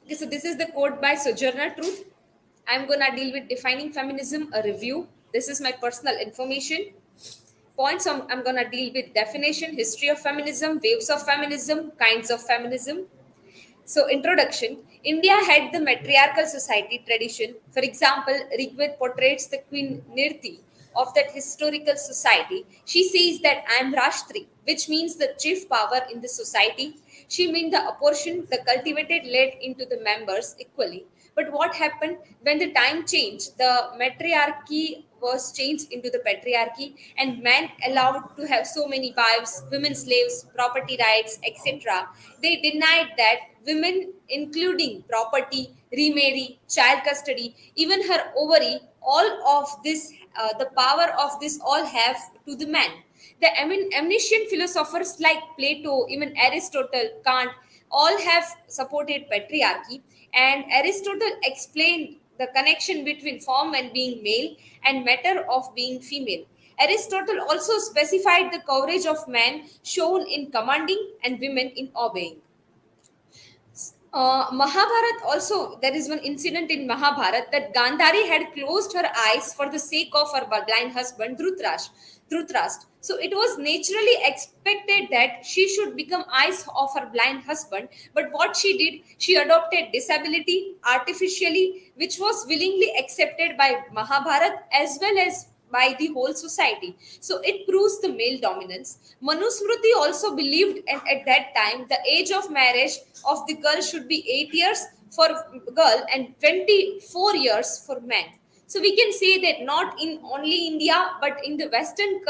Okay, so this is the quote by Sojourner Truth. I'm gonna deal with defining feminism, a review. This is my personal information. Points I'm gonna deal with definition, history of feminism, waves of feminism, kinds of feminism. So, introduction. India had the matriarchal society tradition. For example, Rigved portrays the Queen Nirti of that historical society. She says that I am Rashtri, which means the chief power in the society. She means the apportion, the cultivated led into the members equally. But what happened when the time changed? The matriarchy was changed into the patriarchy, and men allowed to have so many wives, women slaves, property rights, etc. They denied that women, including property, remarry, child custody, even her ovary, all of this, the power of this all have to the man. The Amnesian philosophers like Plato, even Aristotle, Kant, all have supported patriarchy, and Aristotle explained the connection between form and being male and matter of being female. Aristotle also specified the courage of men shown in commanding and women in obeying. Mahabharat also, there is one incident in Mahabharat that Gandhari had closed her eyes for the sake of her blind husband Dhritarashtra. So it was naturally expected that she should become eyes of her blind husband. But what she did, she adopted disability artificially, which was willingly accepted by Mahabharat as well as by the whole society. So it proves the male dominance. Manusmriti also believed at that time the age of marriage of the girl should be 8 years for girl and 24 years for men. So we can say that not in only India, but in the Western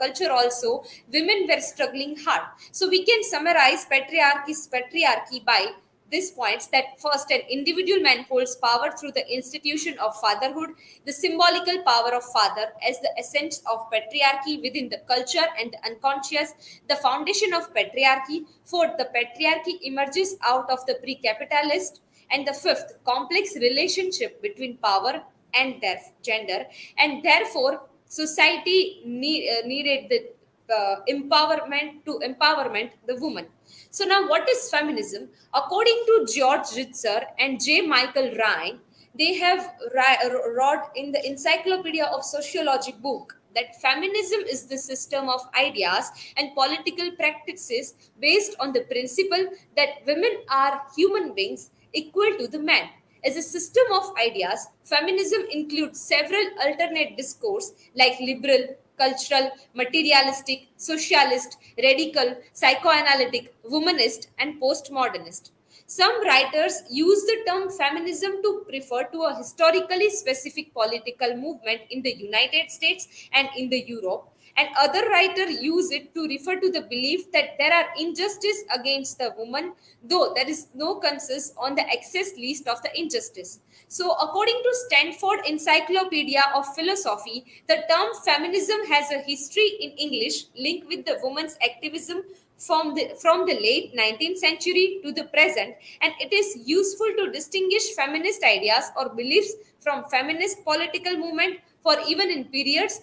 culture also, women were struggling hard. So we can summarize patriarchy by this points that first, an individual man holds power through the institution of fatherhood, the symbolical power of father as the essence of patriarchy within the culture and the unconscious, the foundation of patriarchy. Fourth, the patriarchy emerges out of the pre-capitalist, and the fifth, complex relationship between power and their gender, and therefore society needed the empowerment the woman. So now, what is feminism? According to George Ritzer and J. Michael Ryan, they have wrote in the Encyclopedia of Sociology book that feminism is the system of ideas and political practices based on the principle that women are human beings equal to the man. As a system of ideas, feminism includes several alternate discourse like liberal, cultural, materialistic, socialist, radical, psychoanalytic, womanist, and postmodernist. Some writers use the term feminism to refer to a historically specific political movement in the United States and in the Europe, and other writers use it to refer to the belief that there are injustice against the woman, though there is no consensus on the excess list of the injustice. So, according to Stanford Encyclopedia of Philosophy, the term feminism has a history in English linked with the women's activism from the late 19th century to the present, and it is useful to distinguish feminist ideas or beliefs from feminist political movement for even in periods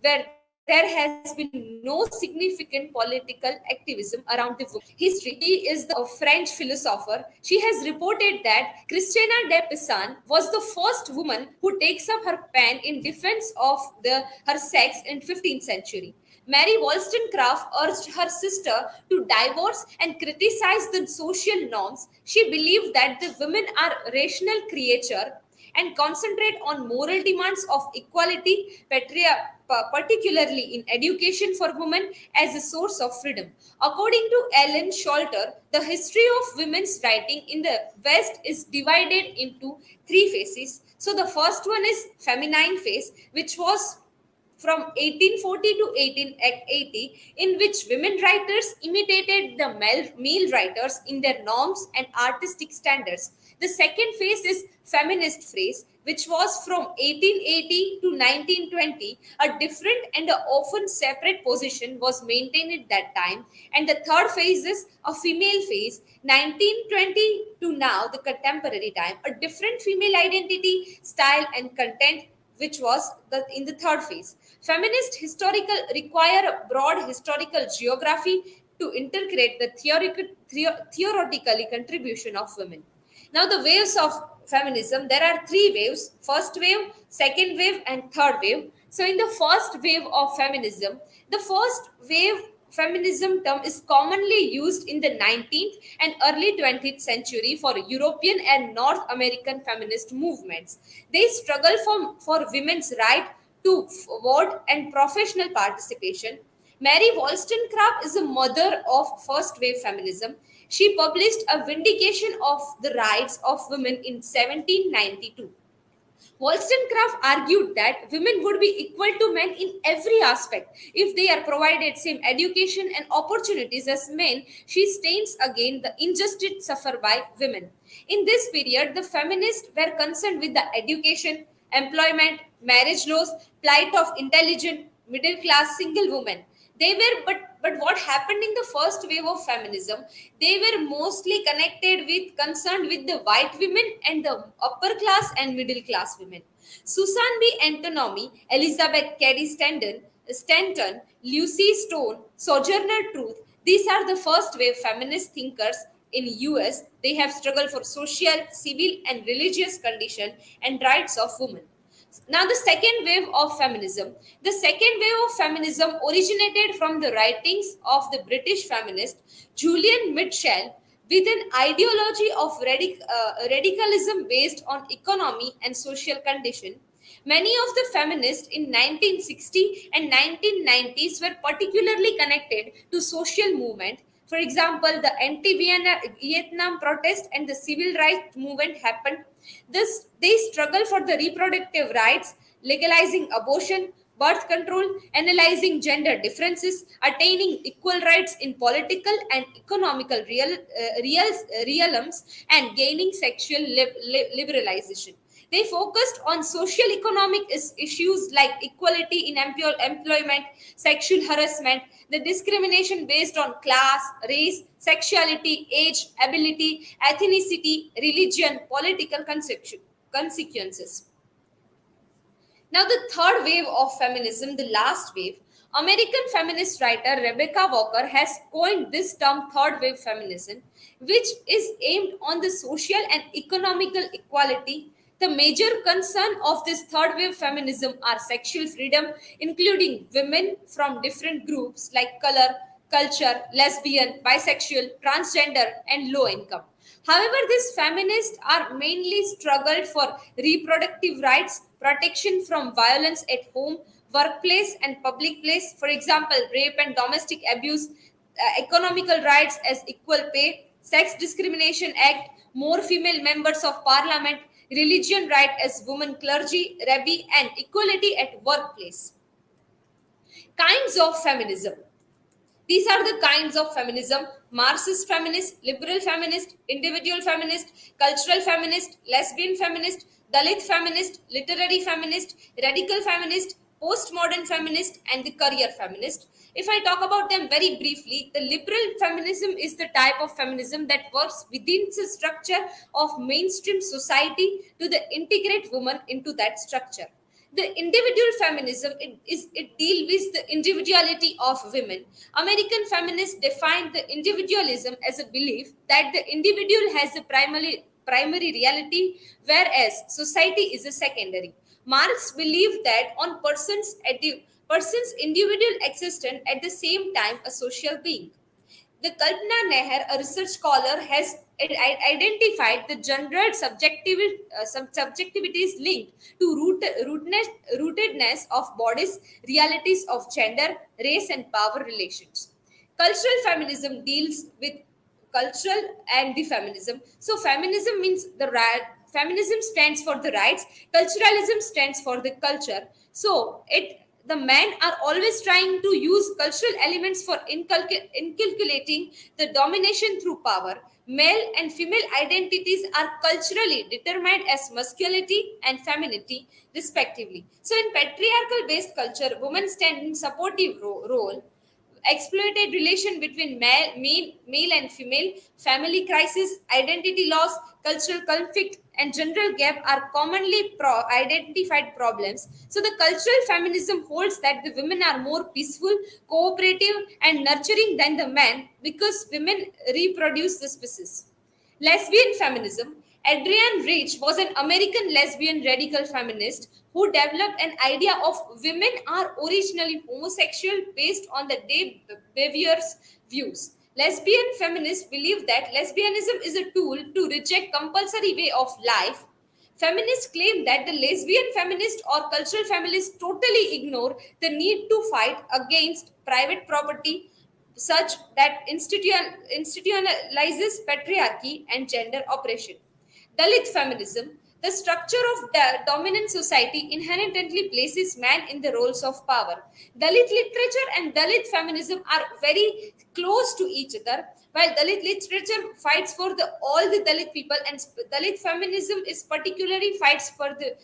where there has been no significant political activism around the woman. History is the French philosopher. She has reported that Christina de Pizan was the first woman who takes up her pen in defense of her sex in 15th century. Mary Wollstonecraft urged her sister to divorce and criticize the social norms. She believed that the women are rational creature and concentrate on moral demands of equality, particularly in education for women as a source of freedom. According to Ellen Sholter, the history of women's writing in the West is divided into three phases. So the first one is feminine phase, which was from 1840 to 1880, in which women writers imitated the male writers in their norms and artistic standards. The second phase is feminist phase, which was from 1880 to 1920. A different and a often separate position was maintained at that time. And the third phase is a female phase, 1920 to now, the contemporary time. A different female identity, style, and content which was in the third phase. Feminist historical require a broad historical geography to integrate the theoretically contribution of women. Now, the waves of feminism, there are three waves: first wave, second wave, and third wave. So, in the first wave of feminism, the first wave feminism term is commonly used in the 19th and early 20th century for European and North American feminist movements. They struggle for women's right to vote and professional participation. Mary Wollstonecraft is a mother of first wave feminism. She published A Vindication of the Rights of Women in 1792. Wollstonecraft argued that women would be equal to men in every aspect if they are provided same education and opportunities as men. She states again the injustice suffered by women. In this period, the feminists were concerned with the education, employment, marriage laws, plight of intelligent, middle class single women. They were, but what happened in the first wave of feminism, they were mostly connected with concerned with the white women and the upper class and middle class women. Susan B. Antonomy, Elizabeth Cady Stanton, Lucy Stone, Sojourner Truth, these are the first wave feminist thinkers in US. They have struggled for social, civil, and religious condition and rights of women. Now, the second wave of feminism. The second wave of feminism originated from the writings of the British feminist Julian Mitchell with an ideology of radicalism based on economy and social condition. Many of the feminists in 1960 and 1990s were particularly connected to social movement. For example, the anti-Vietnam protest and the civil rights movement happened. They struggle for the reproductive rights, legalizing abortion, birth control, analyzing gender differences, attaining equal rights in political and economical realms, and gaining sexual liberalization. They focused on social economic issues like equality in employment, sexual harassment, the discrimination based on class, race, sexuality, age, ability, ethnicity, religion, political consequences. Now, the third wave of feminism, the last wave, American feminist writer Rebecca Walker has coined this term third wave feminism, which is aimed on the social and economical equality. The major concern of this third wave feminism are sexual freedom, including women from different groups like color, culture, lesbian, bisexual, transgender, and low income. However, these feminists are mainly struggled for reproductive rights, protection from violence at home, workplace, and public place. For example, rape and domestic abuse, economical rights as equal pay, Sex Discrimination Act, more female members of parliament, religion right as women clergy, rabbi, and equality at workplace. Kinds of feminism. These are the kinds of feminism: Marxist feminist, liberal feminist, individual feminist, cultural feminist, lesbian feminist, Dalit feminist, literary feminist, radical feminist, postmodern feminist, and the career feminist. If I talk about them very briefly, the liberal feminism is the type of feminism that works within the structure of mainstream society to the integrate women into that structure. The individual feminism, it deals with the individuality of women. American feminists define the individualism as a belief that the individual has a primary reality, whereas society is a secondary. Marx believed that on person's individual existence at the same time a social being. The Kalpana Neher, a research scholar, has identified the general subjectivities linked to rootedness of bodies, realities of gender, race, and power relations. Cultural feminism deals with cultural and the feminism. So, feminism means the right. Feminism stands for the rights. Culturalism stands for the culture. So, the men are always trying to use cultural elements for inculcating the domination through power. Male and female identities are culturally determined as masculinity and femininity, respectively. So, in patriarchal based culture, women stand in supportive role. Exploited relation between male and female, family crisis, identity loss, cultural conflict, and general gap are commonly identified problems. So the cultural feminism holds that the women are more peaceful, cooperative, and nurturing than the men because women reproduce the species. Lesbian feminism. Adrienne Rich was an American lesbian radical feminist who developed an idea of women are originally homosexual based on the De Beauvoir's views. Lesbian feminists believe that lesbianism is a tool to reject compulsory way of life. Feminists claim that the lesbian feminist or cultural feminists totally ignore the need to fight against private property such that institutionalizes patriarchy and gender oppression. Dalit feminism. The structure of the dominant society inherently places man in the roles of power. Dalit literature and Dalit feminism are very close to each other. While Dalit literature fights for all the Dalit people, and Dalit feminism is particularly fights for the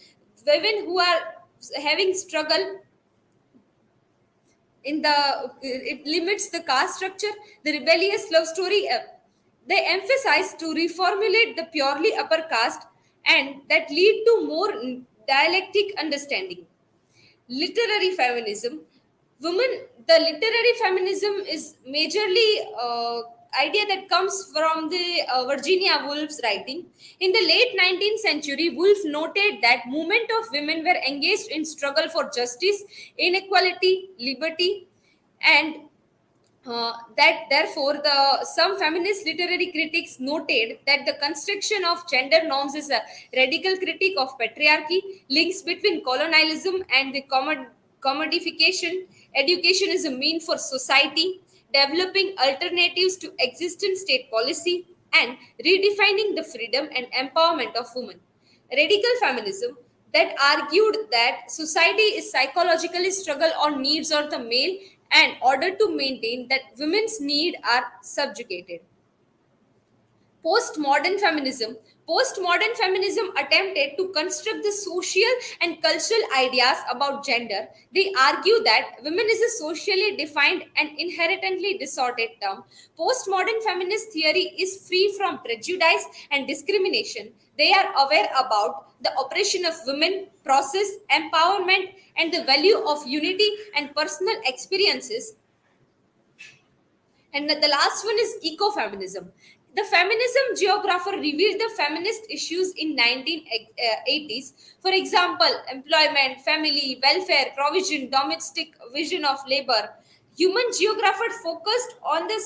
women who are having struggle in the it limits the caste structure, the rebellious love story. They emphasize to reformulate the purely upper caste and that lead to more dialectic understanding. Literary feminism. Women, the literary feminism is majorly idea that comes from the Virginia Woolf's writing. In the late 19th century, Woolf noted that movement of women were engaged in struggle for justice, inequality, liberty, and that therefore the some feminist literary critics noted that the construction of gender norms is a radical critique of patriarchy, links between colonialism and the commodification. Education is a mean for society, developing alternatives to existing state policy, and redefining the freedom and empowerment of women. Radical feminism that argued that society is psychologically struggle on needs of the male and order to maintain that women's need are subjugated. Postmodern feminism. Postmodern feminism attempted to construct the social and cultural ideas about gender. They argue that women is a socially defined and inherently distorted term. Postmodern feminist theory is free from prejudice and discrimination. They are aware about the oppression of women, process, empowerment, and the value of unity and personal experiences. And the last one is ecofeminism. The feminism geographer revealed the feminist issues in 1980s. For example, employment, family, welfare, provision, domestic vision of labor. Human geographer focused on the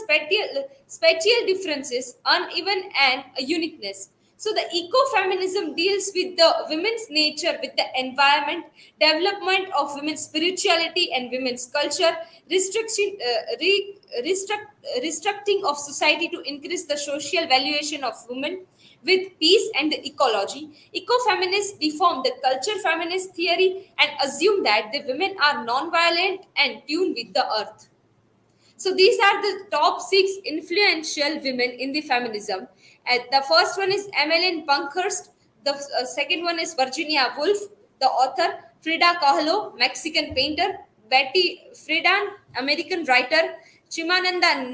spatial differences, uneven and uniqueness. So the ecofeminism deals with the women's nature, with the environment, development of women's spirituality and women's culture, restriction, restructuring of society to increase the social valuation of women with peace and the ecology. Ecofeminists deform the culture feminist theory and assume that the women are non-violent and tuned with the earth. So these are the top six influential women in the feminism. And the first one is Emmeline Pankhurst. The second one is Virginia Woolf, the author. Frida Kahlo, Mexican painter. Betty Friedan, American writer. Chimananda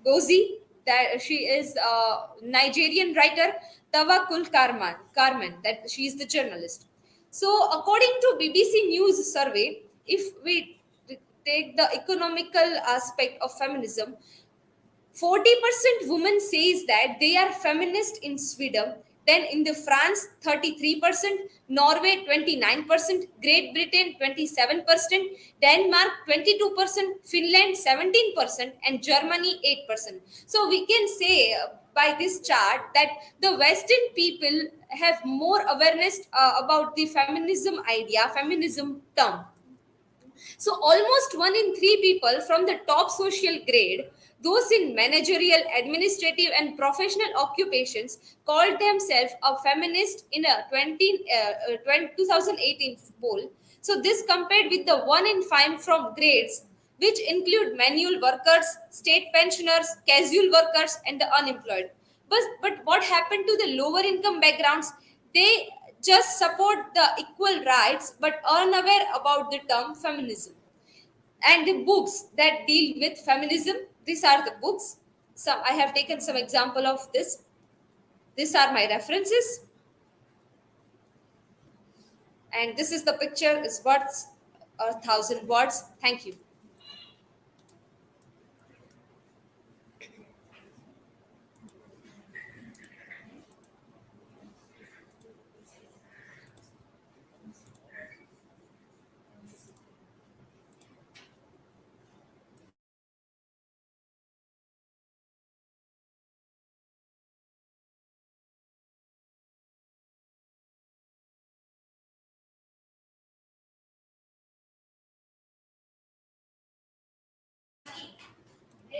Ngozi, that she is a Nigerian writer. Tawakul Carmen, that she is the journalist. So according to BBC News survey, if we take the economical aspect of feminism, 40% women says that they are feminist in Sweden. Then in the France, 33%, Norway 29%, Great Britain 27%, Denmark 22%, Finland 17%, and Germany 8%. So we can say by this chart that the Western people have more awareness about the feminism idea, feminism term. So almost one in three people from the top social grade, those in managerial, administrative, and professional occupations, called themselves a feminist in a 2018 poll. So this compared with the one in five from grades, which include manual workers, state pensioners, casual workers, and the unemployed. But what happened to the lower income backgrounds? They just support the equal rights but unaware about the term feminism. And the books that deal with feminism, these are the books. Some I have taken some example of this. These are my references. And this is the picture is worth 1,000 words. Thank you.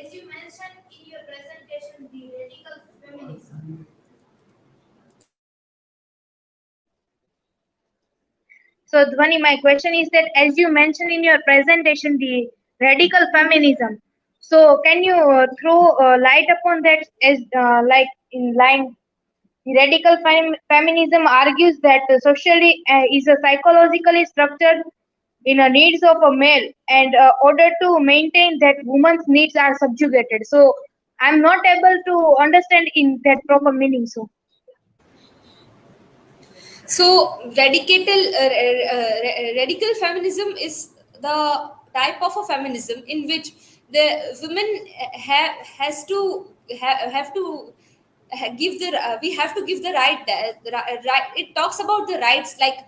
As you mentioned in your presentation, the radical feminism. So, Dhwani, my question is that as you mentioned in your presentation, the radical feminism. So, can you throw light upon that as like in line? The radical feminism argues that socially is a psychologically structured in the needs of a male, and order to maintain that woman's needs are subjugated. So, I'm not able to understand in that proper meaning. So. So radical feminism is the type of a feminism in which the women has to have to give the we have to give the right, right. It talks about the rights like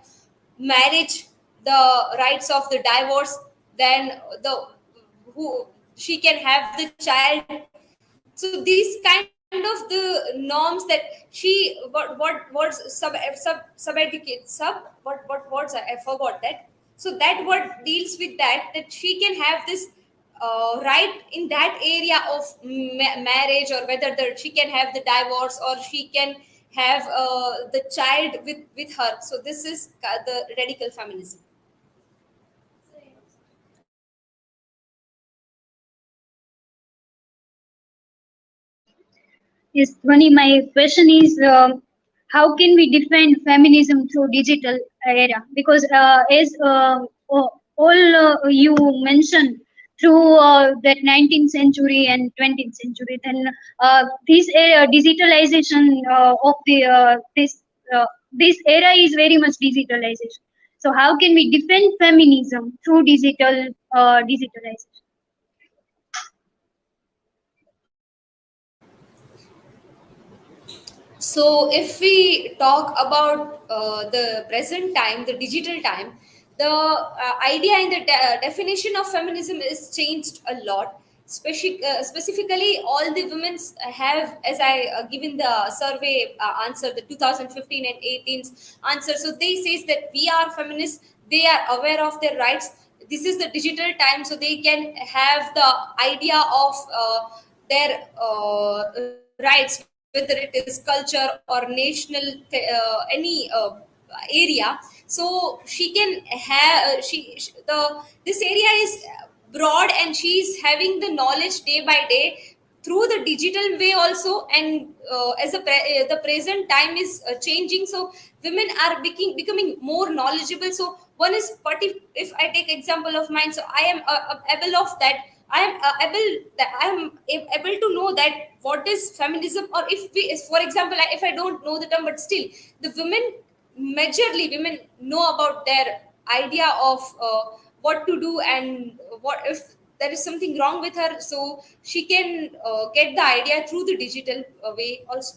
marriage, the rights of the divorce, then the who she can have the child. So these kind of the norms that she what words sub educate sub what words I forgot that. So that word deals with that she can have this right in that area of marriage, or whether she can have the divorce, or she can have the child with her. So this is the radical feminism. Yes, Dhwani, my question is how can we define feminism through digital era? Because as all you mentioned through that 19th century and 20th century, then this digitalization of the this era is very much digitalization. So how can we defend feminism through digitalization? So, if we talk about the present time, the digital time, the idea and the definition of feminism is changed a lot. Specifically, all the women have, as I given the survey answer, the 2015 and 18's answer. So they says that we are feminists. They are aware of their rights. This is the digital time, so they can have the idea of their rights, whether it is culture or national any area. So she can have the this area is broad, and she's having the knowledge day by day through the digital way also. And as the present time is changing, so women are becoming more knowledgeable. So one is if I take example of mine, so I am able of that. I am able to know that what is feminism, or if we, for example, if I don't know the term, but still the women, majorly women know about their idea of what to do, and what if there is something wrong with her, so she can get the idea through the digital way also.